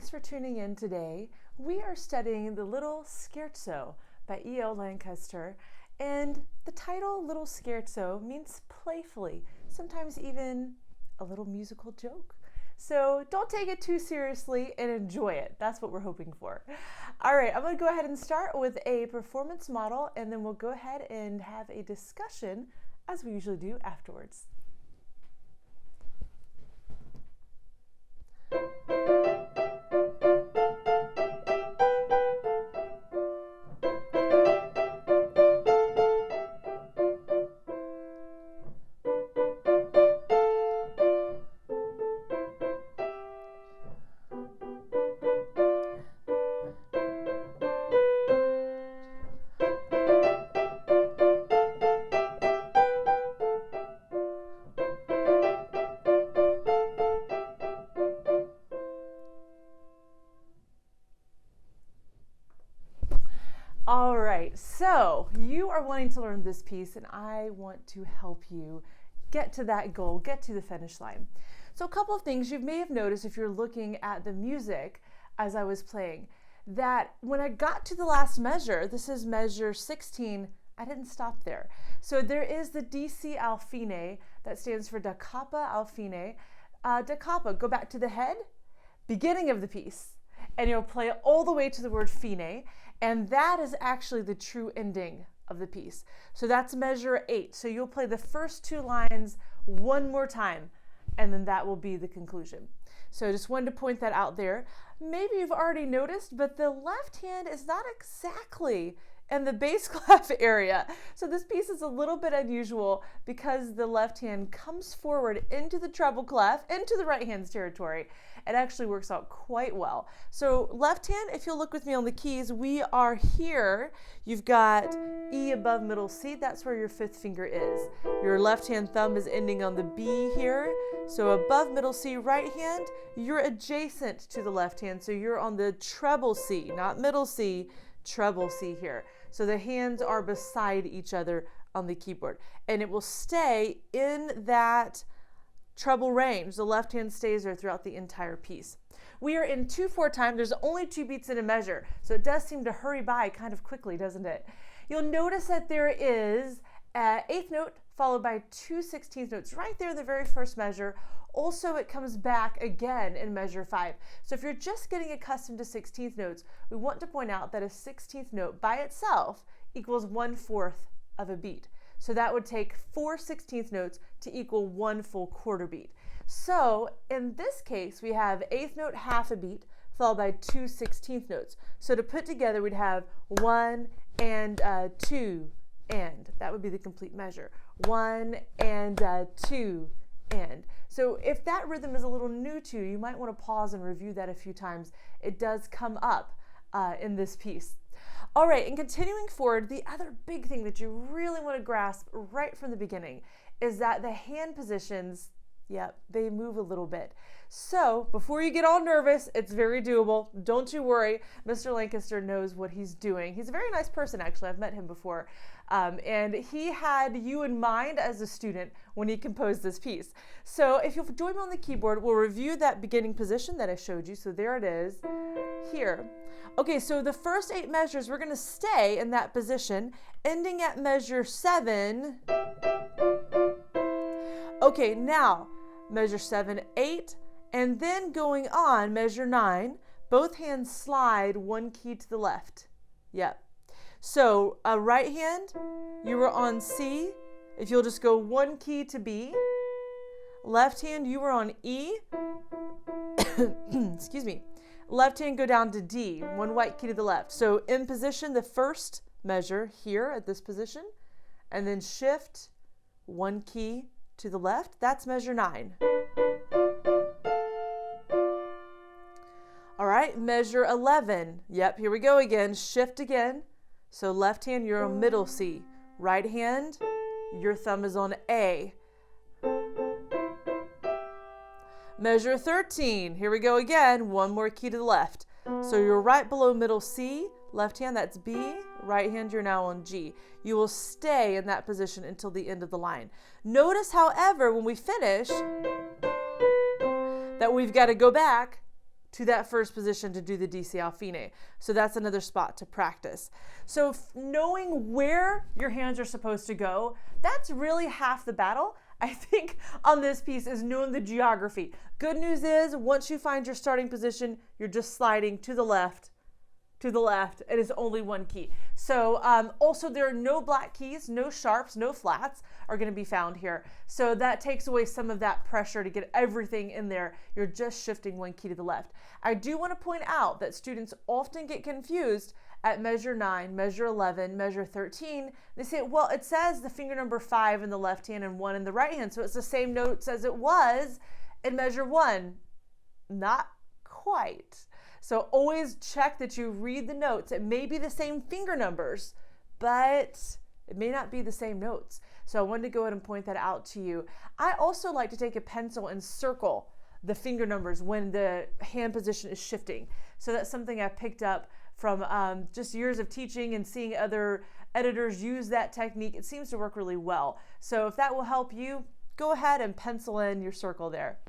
Thanks for tuning in today. We are studying the Little Scherzo by E.L. Lancaster, and the title Little Scherzo means playfully, sometimes even a little musical joke. So don't take it too seriously and enjoy it. That's what we're hoping for. All right, I'm going to go ahead and start with a performance model, and then we'll go ahead and have a discussion as we usually do afterwards. All right, so you are wanting to learn this piece, and I want to help you get to that goal, get to the finish line. So a couple of things you may have noticed if you're looking at the music as I was playing, that when I got to the last measure, this is measure 16, I didn't stop there. So there is the DC al fine, that stands for da capo al fine. Da capo, go back to the head, beginning of the piece, and you'll play all the way to the word fine. And that is actually the true ending of the piece. So that's measure 8. So you'll play the first 2 lines one more time, and then that will be the conclusion. So I just wanted to point that out there. Maybe you've already noticed, but the left hand is not exactly in the bass clef area. So this piece is a little bit unusual because the left hand comes forward into the treble clef, into the right hand's territory. It actually works out quite well. So left hand, if you'll look with me on the keys, we are here. You've got E above middle C, that's where your 5th finger is. Your left hand thumb is ending on the B here. So above middle C, right hand, you're adjacent to the left hand. So you're on the treble C, not middle C, treble C here. So the hands are beside each other on the keyboard, and it will stay in that treble range. The left hand stays there throughout the entire piece. We are in 2/4 time. There's only 2 beats in a measure, so it does seem to hurry by kind of quickly, doesn't it? You'll notice that there is an 8th note followed by 2 16th notes right there in the very first measure. Also, it comes back again in measure 5. So if you're just getting accustomed to 16th notes, we want to point out that a 16th note by itself equals 1/4 of a beat. So that would take 4 16th notes to equal 1 full quarter beat. So in this case, we have 8th note half a beat followed by 2 16th notes. So to put together, we'd have 1 and 2 and. That would be the complete measure. 1 and 2 and. So if that rhythm is a little new to you, you might want to pause and review that a few times. It does come up in this piece. All right, and continuing forward, the other big thing that you really want to grasp right from the beginning is that the hand positions, they move a little bit. So before you get all nervous, it's very doable. Don't you worry. Mr. Lancaster knows what he's doing. He's a very nice person, actually. I've met him before. And he had you in mind as a student when he composed this piece. So if you'll join me on the keyboard, we'll review that beginning position that I showed you. So there it is here. Okay, so the first 8 measures, we're going to stay in that position, ending at measure 7. Okay, now measure 7, 8, and then going on measure 9, both hands slide 1 key to the left. Yep. So right hand, you were on C. If you'll just go 1 key to B. Left hand, you were on E. Excuse me. Left hand, go down to D, 1 white key to the left. So in position, the first measure here at this position, and then shift 1 key to the left. That's measure 9. All right, measure 11. Yep, here we go again. Shift again. So left hand, you're on middle C. Right hand, your thumb is on A. Measure 13. Here we go again. 1 more key to the left. So you're right below middle C. Left hand, that's B. Right hand, you're now on G. You will stay in that position until the end of the line. Notice, however, when we finish, that we've got to go back to that first position to do the DC al fine. So that's another spot to practice. So knowing where your hands are supposed to go, that's really half the battle, I think, on this piece, is knowing the geography. Good news is, once you find your starting position, you're just sliding to the left, it is only one key. So also there are no black keys, no sharps, no flats are going to be found here. So that takes away some of that pressure to get everything in there. You're just shifting one key to the left. I do want to point out that students often get confused at measure 9, measure 11, measure 13. They say, well, it says the finger number 5 in the left hand and 1 in the right hand, so it's the same notes as it was in measure 1. Not quite. So always check that you read the notes. It may be the same finger numbers, but it may not be the same notes. So I wanted to go ahead and point that out to you. I also like to take a pencil and circle the finger numbers when the hand position is shifting. So that's something I picked up from just years of teaching and seeing other editors use that technique. It seems to work really well. So if that will help you, go ahead and pencil in your circle there.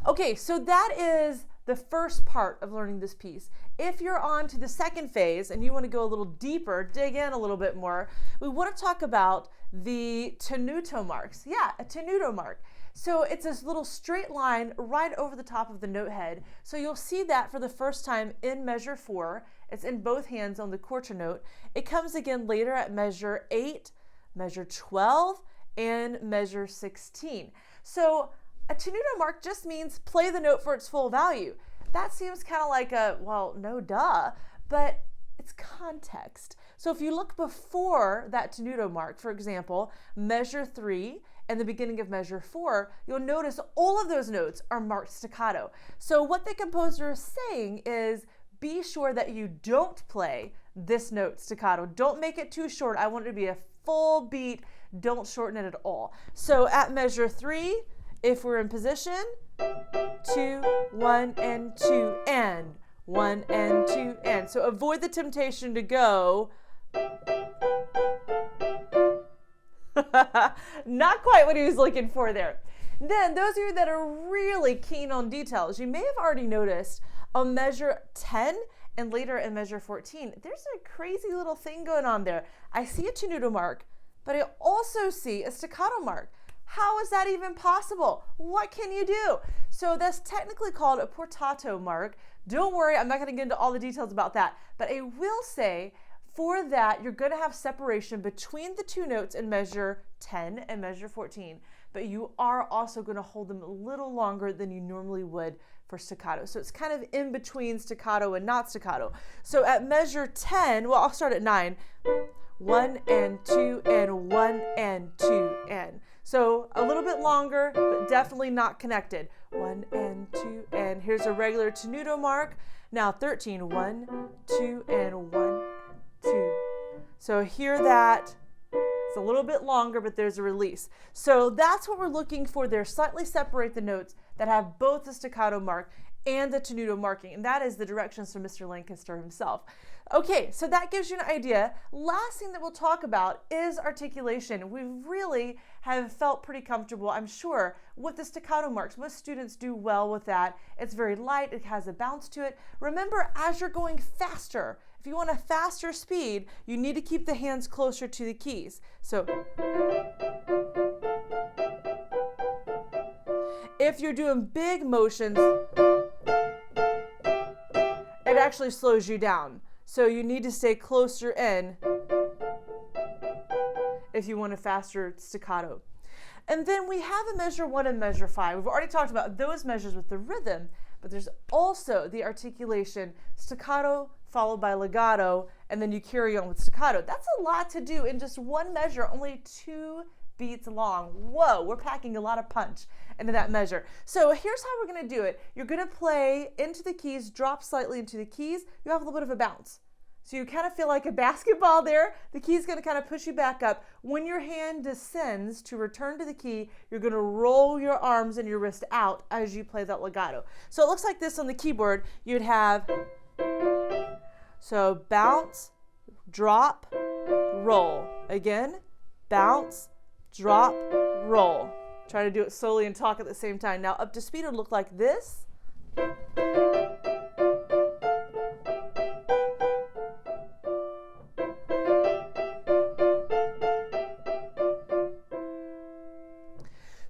Okay, so that is the first part of learning this piece. If you're on to the second phase and you want to go a little deeper, dig in a little bit more, we want to talk about the tenuto marks. Yeah, a tenuto mark. So it's this little straight line right over the top of the note head. So you'll see that for the first time in measure 4. It's in both hands on the quarter note. It comes again later at measure 8, measure 12, and measure 16. So a tenuto mark just means play the note for its full value. That seems kind of like a, well, no duh, but it's context. So if you look before that tenuto mark, for example, measure 3 and the beginning of measure 4, you'll notice all of those notes are marked staccato. So what the composer is saying is, be sure that you don't play this note staccato. Don't make it too short. I want it to be a full beat. Don't shorten it at all. So at measure 3, if we're in position, 2, 1, and 2, and 1, and 2, and. So avoid the temptation to go. Not quite what he was looking for there. Then those of you that are really keen on details, you may have already noticed on measure 10 and later in measure 14, there's a crazy little thing going on there. I see a tenuto mark, but I also see a staccato mark. How is that even possible? What can you do? So that's technically called a portato mark. Don't worry, I'm not going to get into all the details about that, but I will say for that, you're going to have separation between the two notes in measure 10 and measure 14, but you are also going to hold them a little longer than you normally would for staccato. So it's kind of in between staccato and not staccato. So at measure 10, well, I'll start at 9, 1 and 2 and 1 and 2 and. So a little bit longer, but definitely not connected. 1 and 2 and here's a regular tenuto mark. Now 13, 1, 2 and 1, 2. So hear that. It's a little bit longer, but there's a release. So that's what we're looking for there. Slightly separate the notes that have both the staccato mark and the tenuto marking, and that is the directions from Mr. Lancaster himself. Okay, so that gives you an idea. Last thing that we'll talk about is articulation. We really have felt pretty comfortable, I'm sure, with the staccato marks. Most students do well with that. It's very light, it has a bounce to it. Remember, as you're going faster, if you want a faster speed, you need to keep the hands closer to the keys. So if you're doing big motions, it actually slows you down. So you need to stay closer in if you want a faster staccato. And then we have a measure 1 and measure 5. We've already talked about those measures with the rhythm, but there's also the articulation, staccato followed by legato, and then you carry on with staccato. That's a lot to do in just one measure, only 2 beats long. Whoa, we're packing a lot of punch into that measure. So here's how we're going to do it. You're going to play into the keys, drop slightly into the keys. You have a little bit of a bounce. So you kind of feel like a basketball there. The key is going to kind of push you back up. When your hand descends to return to the key, you're going to roll your arms and your wrist out as you play that legato. So it looks like this on the keyboard. You'd have, so bounce, drop, roll. Again, bounce, drop, roll. Try to do it slowly and talk at the same time. Now up to speed, it'll look like this.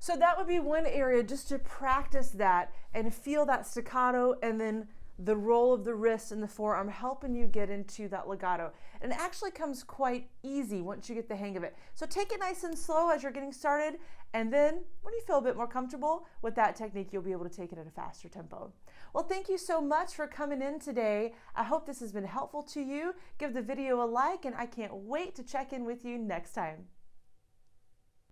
So that would be one area just to practice that and feel that staccato, and then the roll of the wrist and the forearm helping you get into that legato. And it actually comes quite easy once you get the hang of it. So take it nice and slow as you're getting started, and then when you feel a bit more comfortable with that technique, you'll be able to take it at a faster tempo. Well, thank you so much for coming in today. I hope this has been helpful to you. Give the video a like, and I can't wait to check in with you next time.